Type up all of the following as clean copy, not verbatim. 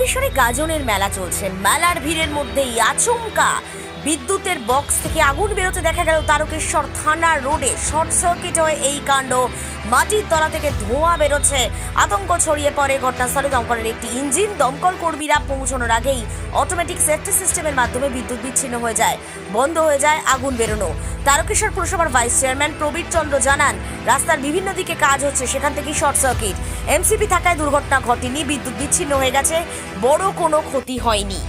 তারকেশ্বরে গাজনের মেলা চলছে। মেলার ভিড়ের মধ্যেই আচমকা বিদ্যুতের বক্স থেকে আগুন বেরোতে দেখা গেল তারকেশ্বর থানা রোডে। শর্ট সার্কিট হয়ে এই কাণ্ড। মাটির তলা থেকে ধোঁয়া বেরোচ্ছে। আতঙ্ক ছড়িয়ে পড়ে ঘটনাস্থলে দমকলের একটি ইঞ্জিন। দমকল কর্মীরা পৌঁছানোর আগেই অটোমেটিক সেফটি সিস্টেমের মাধ্যমে বিদ্যুৎ বিচ্ছিন্ন হয়ে যায়, বন্ধ হয়ে যায় আগুন বেরোনো। তারকেশ্বর পুরসভার ভাইস চেয়ারম্যান প্রবীর চন্দ্র জানান, রাস্তার বিভিন্ন দিকে কাজ হচ্ছে, সেখান থেকেই শর্ট সার্কিট। এমসিপি থাকায় দুর্ঘটনা ঘটেনি, বিদ্যুৎ বিচ্ছিন্ন হয়ে গেছে, বড় কোনো ক্ষতি হয়নি।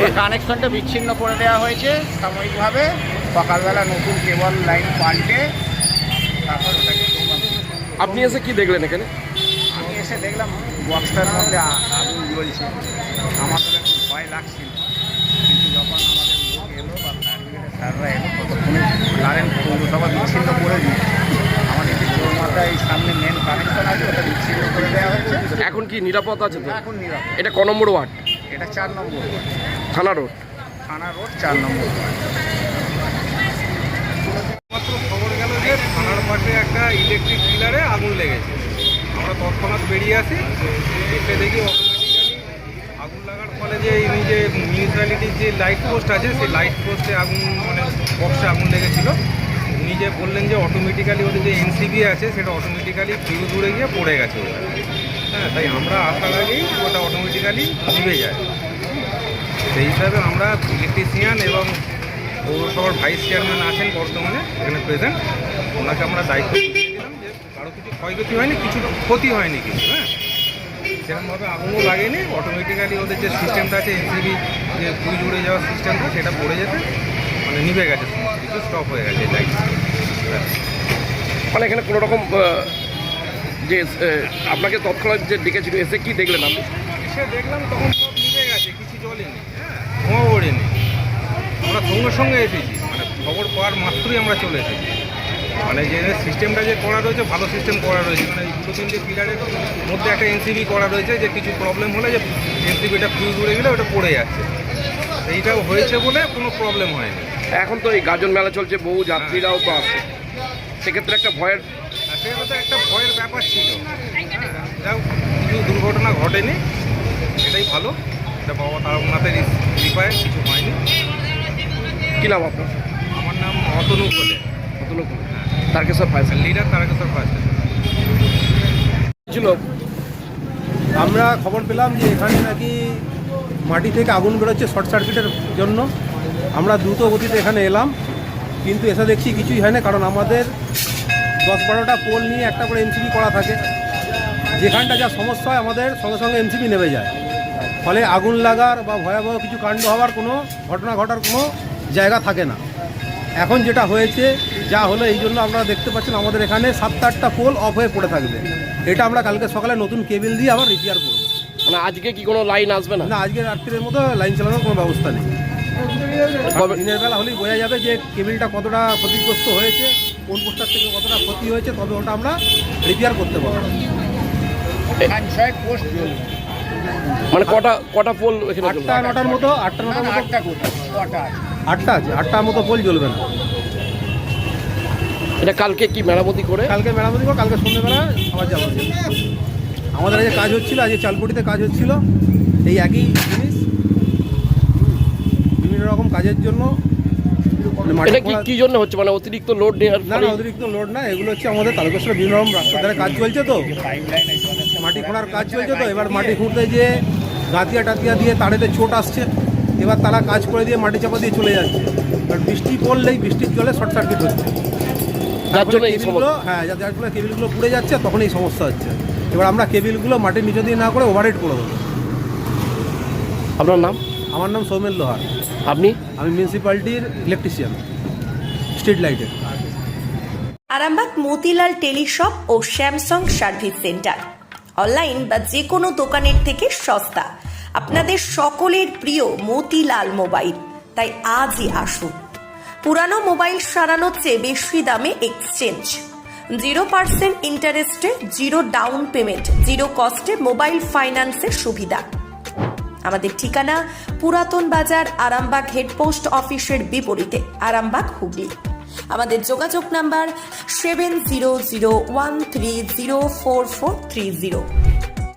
এই কানেকশনটা বিচ্ছিন্ন করে দেওয়া হয়েছে সাময়িকভাবে। সকালবেলা নতুন কেবল লাইন পাল্টে তারপর ওটাকে আপনি এসে কি দেখলেন এখানে? আমি এসে দেখলাম বক্সটার মধ্যে আগুন জ্বলছে। আমাদের একটু ভয় লাগছিল, কিন্তু যখন আমাদের লোক এলো বা ফায়ার ব্রিগেডের স্যাররা এলো ততক্ষণে কারেন্ট পৌরসভা বিচ্ছিন্ন করে দিই। আমাদের যে চৌমাথায় এই সামনে মেন কানেকশন আছে ওটা বিচ্ছিন্ন করে দেওয়া হয়েছে। এখন কি নিরাপদ আছে তো? এখন নিরাপদ। এটা ক নম্বর ওয়ার্ড? এটা 4 নম্বর ওয়ার্ড, থানা রোড। থানা রোড 4 নম্বর ওয়ার্ড। মাত্র খবর গেল যে থানার পাশে একটা ইলেকট্রিক পিলারে আগুন লেগেছে। আমরা তৎক্ষণাৎ বেরিয়ে আসি, এসে দেখি অটোমেটিক্যালি আগুন লাগার ফলে যে এই যে মিউনিসিপ্যালিটির যে লাইট পোস্ট আছে সেই লাইট পোস্টে আগুন মানে বক্সে আগুন লেগেছিল। উনি যে বললেন যে অটোমেটিক্যালি ওদের যে এনসিবি আছে সেটা অটোমেটিক্যালি ফিউজ উড়ে গিয়ে পড়ে গেছে ওটা। হ্যাঁ, তাই আমরা আসার আগেই ওটা অটোমেটিক্যালি নিভে যায়। সেই হিসাবে আমরা ইলেকট্রিশিয়ান এবং পৌরসভার ভাইস চেয়ারম্যান আছেন বর্তমানে এখানে প্রেজেন্ট, ওনাকে আমরা দায়িত্ব দিয়ে দিলাম যে কারো কিছু ক্ষয়ক্ষতি হয়নি, কিছু ক্ষতি হয়নি কিন্তু। হ্যাঁ, সেরকমভাবে আগুনও লাগেনি। অটোমেটিক্যালি ওদের যে সিস্টেমটা আছে এনসিবি যে ফুল উড়ে যাওয়ার সিস্টেমটা সেটা পড়ে যেতে মানে নিভে গেছে, সমস্ত কিছু স্টপ হয়ে গেছে লাইট। মানে এখানে কোনো রকম যে আপনাকে তৎক্ষণাৎ যে ডেকেছিল, এসে কি দেখলেন আপনি? এসে দেখলাম তখন সব নিভে গেছে, কিছু জ্বলেনি। হ্যাঁ, ধোঁয়া ওড়েনি। আমরা সঙ্গে সঙ্গে এসেছি, মানে খবর পাওয়ার মাত্রই আমরা চলে এসেছি। মানে যে সিস্টেমটা যে করা রয়েছে ভালো সিস্টেম করা রয়েছে, মানে 2-3টে পিলারের মধ্যে একটা এনসিবি করা রয়েছে যে কিছু প্রবলেম হলে যে এনসিবিটা ফিউজ উড়ে গেলে ওটা পড়ে যাচ্ছে। এইটাও হয়েছে বলে কোনো প্রবলেম হয়নি। এখন তো এই গাজন মেলা চলছে, বহু যাত্রীরাও তো আসে, সেক্ষেত্রে একটা ভয়ের সেটা তো একটা ভয়ের ব্যাপার ছিল। হ্যাঁ, যাও কিছু দুর্ঘটনা ঘটেনি, এটাই ভালো। এটা বাবা তারকনাথের কৃপায় কিছু হয়নি। কি নাম আপনার? আমার নাম অতনু বলে, Tarakeswar fire leader Tarakeswar first. ছিল। আমরা খবর পেলাম যে এখানে নাকি মাটি থেকে আগুন বেরোচ্ছে শর্ট সার্কিটের জন্য। আমরা দ্রুত গতিতে এখানে এলাম, কিন্তু এসে দেখছি কিছুই হয় না, কারণ আমাদের 10-12টা পোল নিয়ে একটা করে এমসিবি করা থাকে। যেখানটা যা সমস্যা হয় আমাদের সঙ্গে সঙ্গে এমসিবি নেমে যায়, ফলে আগুন লাগার বা ভয়াবহ কিছু কাণ্ড হওয়ার কোনো ঘটনা ঘটার কোনো জায়গা থাকে না। এখন যেটা হয়েছে যা হলো, এই জন্য আমরা দেখতে পাচ্ছেন আমাদের এখানে 7-8টা পোল অফ হয়ে পড়ে থাকবে। এটা আমরা কালকে সকালে নতুন কেবিল দিয়ে আবার রিপেয়ার করবো। মানে আজকে কি কোনো লাইন আসবে না? না, আজকে রাত্রির মতো লাইন চালানোর কোনো ব্যবস্থা নেই। দিনের বেলা হলেই বোঝা যাবে যে কেবিলটা কতটা ক্ষতিগ্রস্ত হয়েছে, কোন পোস্টার থেকে কতটা ক্ষতি হয়েছে, তবে ওটা আমরা রিপেয়ার করতে পারবো। পোস্ট জ্বলবে মানে কটা পোল এখানে জ্বলবে? 8টা-9টার মতো। 8টা-9টার মতো। 8টা আছে, 8টার মতো পোল জ্বলবে না। এটা কালকে কি মেরামতি করে? কালকে মেরামতি করবো, কালকে সন্ধ্যেবেলা আবার যাবো। আমাদের আজকে কাজ হচ্ছিল, আজকে চালপটিতে কাজ হচ্ছিল, এই একই জিনিস বিভিন্ন রকম কাজের জন্য। এটা কি জন্য হচ্ছে? মানে অতিরিক্ত লোড দেওয়ার না, অতিরিক্ত লোড না, এগুলো হচ্ছে আমাদের তারকেশ্বরে বিভিন্ন রকম রাস্তার ধারে কাজ চলছে, তো মাটি খোঁড়ার কাজ চলছে। তো এবার মাটি খুঁড়তে গিয়ে গাতিয়া টাতিয়া দিয়ে তারেতে চোট আসছে, এবার তারা কাজ করে দিয়ে মাটি চাপা দিয়ে চলে যাচ্ছে। এবার বৃষ্টি পড়লেই বৃষ্টির জলে শর্ট সার্কিট হচ্ছে, যার জন্য এই কেবিলগুলো যার ফলে কেবিলগুলো পুড়ে যাচ্ছে, তখন এই সমস্যা হচ্ছে। এবার আমরা কেবিলগুলো মাটির নিচে দিয়ে না করে ওভারহেড করে দেবো। আপনার নাম? আমার নাম সৌমেন লোহার। আপনি? আমি মিউনিসিপ্যালিটির ইলেকট্রিশিয়ান, স্ট্রিট লাইটের। আরামবাগ মতিলাল টেলিশপ ও স্যামসাং সার্ভিস সেন্টার, অনলাইন বা যে কোনো দোকানের থেকে সস্তা। আপনাদের সকলের প্রিয় মতিলাল মোবাইল, তাই আজই আসুন। পুরানো মোবাইল সারানোর চেয়ে বেশি দামে এক্সচেঞ্জ। 0% ইন্টারেস্টে, 0 ডাউন পেমেন্ট, 0 কস্টে মোবাইল ফাইন্যান্সের সুবিধা। আমাদের ঠিকানা পুরাতন বাজার, আরামবাগ হেডপোস্ট অফিসের বিপরীতে, আরামবাগ, হুগলি। আমাদের যোগাযোগ নাম্বার 7001304430।